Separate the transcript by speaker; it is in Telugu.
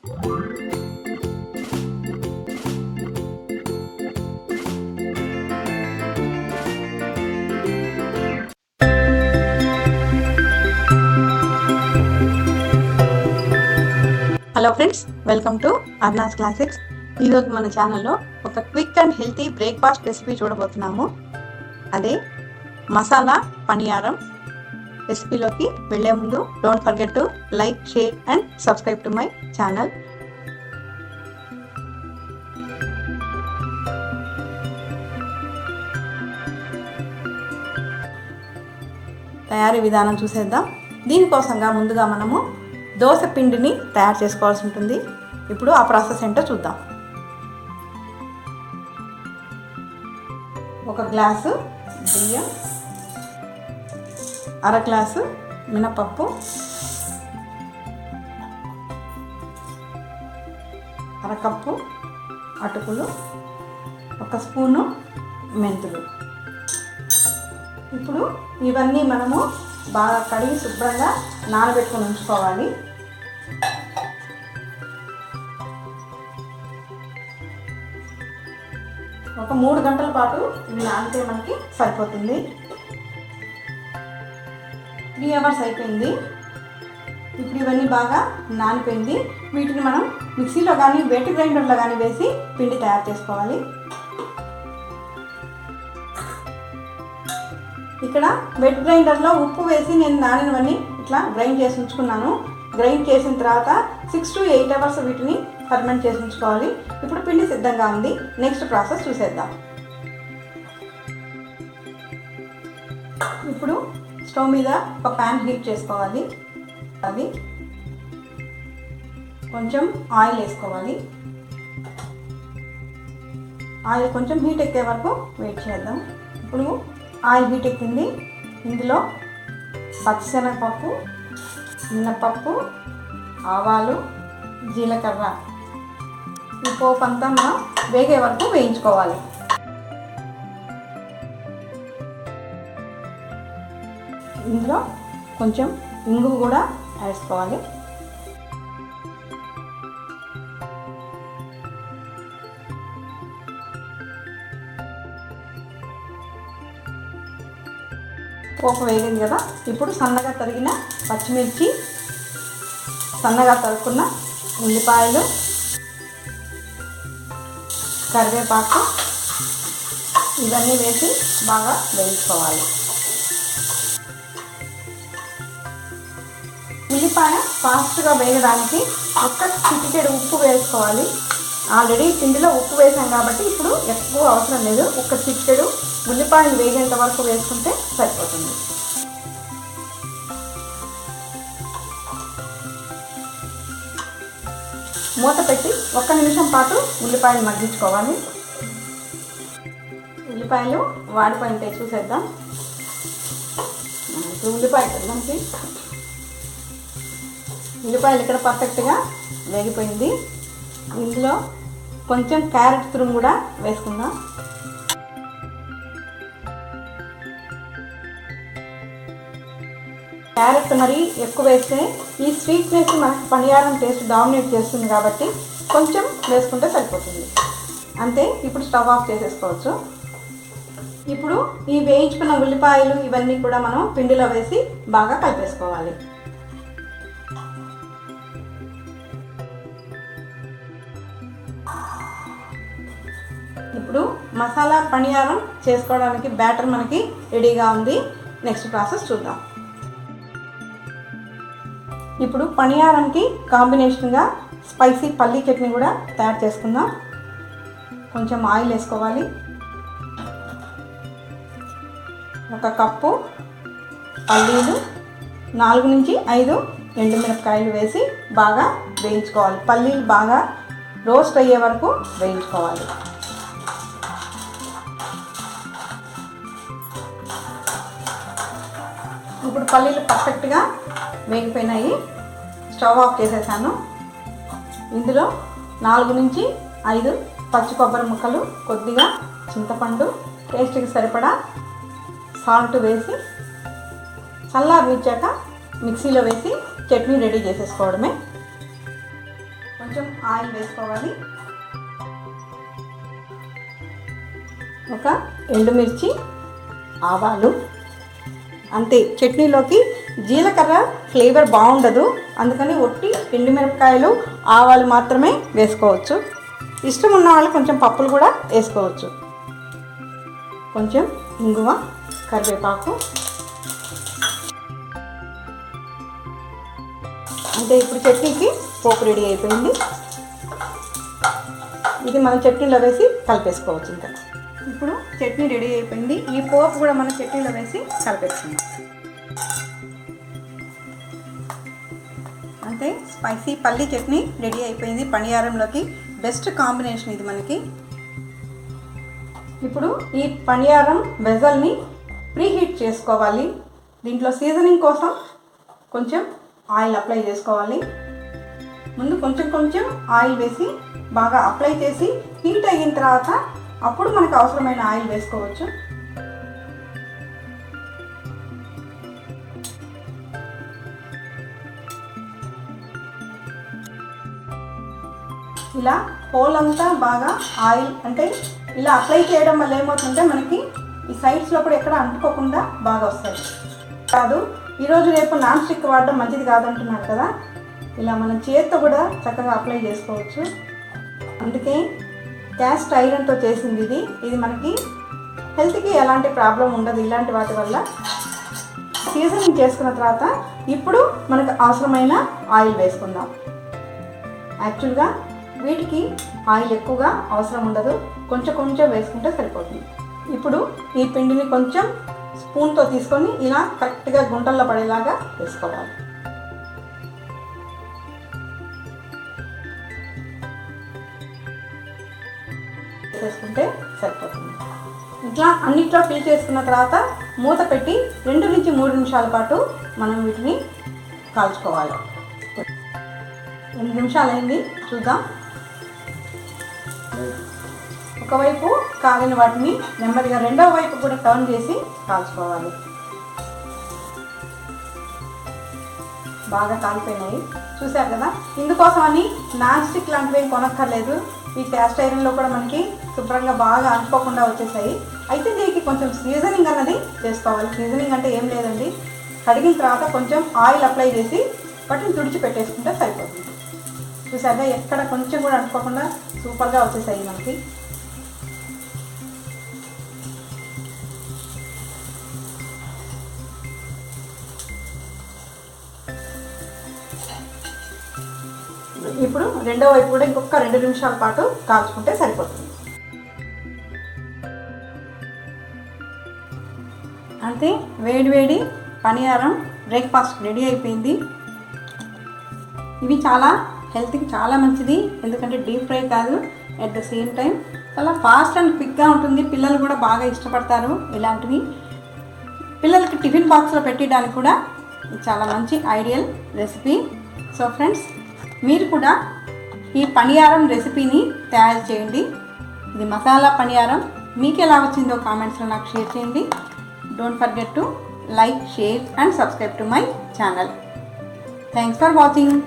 Speaker 1: Hello friends, welcome to Arna's Classics. ఈరోజు మన ఛానల్లో ఒక quick and healthy breakfast recipe చూడబోతున్నాము. అదే మసాలా పనియారం. రెసిపీలోకి వెళ్ళే ముందు don't forget to like, share and subscribe to my channel. తయారీ విధానం చూసేద్దాం. దీనికోసంగా ముందుగా మనము దోశ పిండిని తయారు చేసుకోవాల్సి ఉంటుంది. ఇప్పుడు ఆ ప్రాసెస్ ఏంటో చూద్దాం. ఒక గ్లాసు బియ్యం, అర గ్లాసు మినపప్పు, అరకప్పు అటుకులు, ఒక స్పూను మెంతులు. ఇప్పుడు ఇవన్నీ మనము బాగా కడిగి శుభ్రంగా నానబెట్టుకొని ఉంచుకోవాలి. ఒక 3 గంటల పాటు ఇవి నానితే మనకి సరిపోతుంది. 3 అవర్స్ అయిపోయింది. ఇప్పుడు ఇవన్నీ బాగా నానిపోయింది. వీటిని మనం మిక్సీలో కానీ వెట్ గ్రైండర్లో కానీ వేసి పిండి తయారు చేసుకోవాలి. ఇక్కడ వెట్ గ్రైండర్లో ఉప్పు వేసి నేను నానినవన్నీ ఇట్లా గ్రైండ్ చేసి ఉంచుకున్నాను. గ్రైండ్ చేసిన తర్వాత 6 to 8 అవర్స్ వీటిని ఫర్మెంట్ చేసి ఉంచుకోవాలి. ఇప్పుడు పిండి సిద్ధంగా ఉంది. నెక్స్ట్ ప్రాసెస్ చూసేద్దాం. ఇప్పుడు స్టవ్ మీద ఒక ప్యాన్ హీట్ చేసుకోవాలి. అది కొంచెం ఆయిల్ వేసుకోవాలి. ఆయిల్ కొంచెం హీట్ ఎక్కే వరకు వెయిట్ చేద్దాం. ఇప్పుడు ఆయిల్ హీట్ ఎక్కింది. ఇందులో పచ్చిశనగపప్పు, మినపప్పు, ఆవాలు, జీలకర్ర, ఈ పోపు అంతా మనం వేగే వరకు వేయించుకోవాలి. ఇందులో కొంచెం ఇంగువ కూడా వేసుకోవాలి. పోపు వేగింది కదా. ఇప్పుడు సన్నగా తరిగిన పచ్చిమిర్చి, సన్నగా తరుక్కున్న ఉల్లిపాయలు, కరివేపాకు ఇవన్నీ వేసి బాగా వేయించుకోవాలి. ఉల్లిపాయ ఫాస్ట్గా వేయడానికి ఒక్క చిటికెడు ఉప్పు వేసుకోవాలి. ఆల్రెడీ పిండిలో ఉప్పు వేసాం కాబట్టి ఇప్పుడు ఎక్కువ అవసరం లేదు. ఒక్క చిటికెడు ఉల్లిపాయలు వేగేంత వరకు వేసుకుంటే సరిపోతుంది. మూత పెట్టి 1 నిమిషం పాటు ఉల్లిపాయలు మగ్గించుకోవాలి. ఉల్లిపాయలు వాడిపోయింటే చూసేద్దాం. ఉల్లిపాయలు ఇక్కడ పర్ఫెక్ట్గా వేగిపోయింది. ఇందులో కొంచెం క్యారెట్ తురుము కూడా వేసుకుందాం. క్యారెట్ మరీ ఎక్కువ వేస్తే ఈ స్వీట్నెస్ మనకు పనియారం టేస్ట్ డామినేట్ చేస్తుంది కాబట్టి కొంచెం వేసుకుంటే సరిపోతుంది. అంతే. ఇప్పుడు స్టవ్ ఆఫ్ చేసేసుకోవచ్చు. ఇప్పుడు ఈ వేయించుకున్న ఉల్లిపాయలు ఇవన్నీ కూడా మనం పిండిలో వేసి బాగా కలిపేసుకోవాలి. ఇప్పుడు మసాలా పనియారం చేసుకోవడానికి బ్యాటర్ మనకి రెడీగా ఉంది. నెక్స్ట్ ప్రాసెస్ చూద్దాం. ఇప్పుడు పనియారంకి కాంబినేషన్గా స్పైసీ పల్లీ చట్నీ కూడా తయారు చేసుకుందాం. కొంచెం ఆయిల్ వేసుకోవాలి. 1 కప్పు పల్లీలు, 4 నుంచి 5 ఎండుమిరపకాయలు వేసి బాగా వేయించుకోవాలి. పల్లీలు బాగా రోస్ట్ అయ్యే వరకు వేయించుకోవాలి. ఇప్పుడు పల్లీలు పర్ఫెక్ట్గా వేగిపోయినాయి. స్టవ్ ఆఫ్ చేసేసాను. ఇందులో 4 నుంచి 5 పచ్చి కొబ్బరి ముక్కలు, కొద్దిగా చింతపండు, టేస్ట్కి సరిపడా సాల్ట్ వేసి చల్లారనిచ్చాక మిక్సీలో వేసి చట్నీ రెడీ చేసేసుకోవడమే. కొంచెం ఆయిల్ వేసుకోవాలి. ఒక ఎండుమిర్చి, ఆవాలు, అంతే. చట్నీలోకి జీలకర్ర ఫ్లేవర్ బాగుండదు, అందుకని ఒట్టి ఎండుమిరపకాయలు, ఆవాలు మాత్రమే వేసుకోవచ్చు. ఇష్టం ఉన్న వాళ్ళు కొంచెం పప్పులు కూడా వేసుకోవచ్చు. కొంచెం ఇంగువ, కరివేపాకు, అంటే ఇప్పుడు చట్నీకి పోపు రెడీ అయిపోయింది. ఇది మనం చట్నీలో వేసి కలిపేసుకోవచ్చు. ఇంకా ఇప్పుడు చట్నీ రెడీ అయిపోయింది. ఈ పోపు కూడా మనం చట్నీలో వేసి కలిపేసుకుందాం. అంతే, స్పైసీ పల్లీ చట్నీ రెడీ అయిపోయింది. పనియారంలోకి బెస్ట్ కాంబినేషన్ ఇది మనకి. ఇప్పుడు ఈ పనియారం వెజల్ని ప్రీహీట్ చేసుకోవాలి. దీంట్లో సీజనింగ్ కోసం కొంచెం ఆయిల్ అప్లై చేసుకోవాలి. ముందు కొంచెం కొంచెం ఆయిల్ వేసి బాగా అప్లై చేసి హీట్ అయిన తర్వాత అప్పుడు మనకు అవసరమైన ఆయిల్ వేసుకోవచ్చు. ఇలా హోల్ అంతా బాగా ఆయిల్ అంటే ఇలా అప్లై చేయడం వల్ల ఏమవుతుందంటే మనకి ఈ సైడ్స్లో కూడా ఎక్కడ అంటుకోకుండా బాగా వస్తాయి. కాదు, ఈరోజు రేపు నాన్ స్టిక్ వాడడం మంచిది కాదంటున్నారు కదా, ఇలా మనం చేత్తో కూడా చక్కగా అప్లై చేసుకోవచ్చు. అందుకే క్యాస్ట్ ఐరన్తో చేసింది ఇది. ఇది మనకి హెల్త్కి ఎలాంటి ప్రాబ్లం ఉండదు ఇలాంటి వాటి వల్ల. సీజనింగ్ చేసుకున్న తర్వాత ఇప్పుడు మనకు అవసరమైన ఆయిల్ వేసుకుందాం. యాక్చువల్గా వీటికి ఆయిల్ ఎక్కువగా అవసరం ఉండదు, కొంచెం కొంచెం వేసుకుంటే సరిపోతుంది. ఇప్పుడు ఈ పిండిని కొంచెం స్పూన్తో తీసుకొని ఇలా కరెక్ట్గా గుంటల్లో పడేలాగా వేసుకోవాలి. వేసుకుంటే సరిపోతుంది. ఇట్లా అన్నిట్లో ఫిల్ చేసుకున్న తర్వాత మూత పెట్టి 2 నుంచి 3 నిమిషాల పాటు మనం వీటిని కాల్చుకోవాలి. 2 నిమిషాలు అయింది, చూద్దాం. ఒకవైపు కాలిన వాటిని నెమ్మదిగా రెండవ వైపు కూడా టర్న్ చేసి కాల్చుకోవాలి. బాగా కాలిపోయినాయి, చూసారు కదా. ఇందుకోసమని నాన్ స్టిక్ లాంటివి ఏం కొనక్కర్లేదు. ఈ క్యాస్ట్ ఐరన్లో కూడా మనకి శుభ్రంగా బాగా అంటుకోకుండా వచ్చేసాయి. అయితే దీనికి కొంచెం సీజనింగ్ అన్నది చేసుకోవాలి. సీజనింగ్ అంటే ఏం లేదండి, కడిగిన తర్వాత కొంచెం ఆయిల్ అప్లై చేసి వాటిని తుడిచి పెట్టేసుకుంటే సరిపోతుంది. చూసారుగా, ఎక్కడ కొంచెం కూడా అంటుకోకుండా సూపర్గా వచ్చేసాయి మనకి. ఇప్పుడు రెండో వైపు కూడా ఇంకొక 2 నిమిషాల పాటు కాల్చుకుంటే సరిపోతుంది. అంతే, వేడి వేడి పనియారం బ్రేక్ఫాస్ట్ రెడీ అయిపోయింది. ఇవి చాలా హెల్త్కి చాలా మంచిది, ఎందుకంటే డీప్ ఫ్రై కాదు, అట్ ద సేమ్ టైం చాలా ఫాస్ట్ అండ్ క్విక్గా ఉంటుంది. పిల్లలు కూడా బాగా ఇష్టపడతారు ఇలాంటివి. పిల్లలకి టిఫిన్ బాక్స్లో పెట్టడానికి కూడా చాలా మంచి ఐడియల్ రెసిపీ. సో ఫ్రెండ్స్, మీరు కూడా ఈ పనియారం రెసిపీని తయారు చేయండి. ఇది మసాలా పనియారం. మీకు ఎలా వచ్చిందో కామెంట్స్లో నాకు షేర్ చేయండి. Don't forget to like, share and subscribe to my channel. Thanks for watching.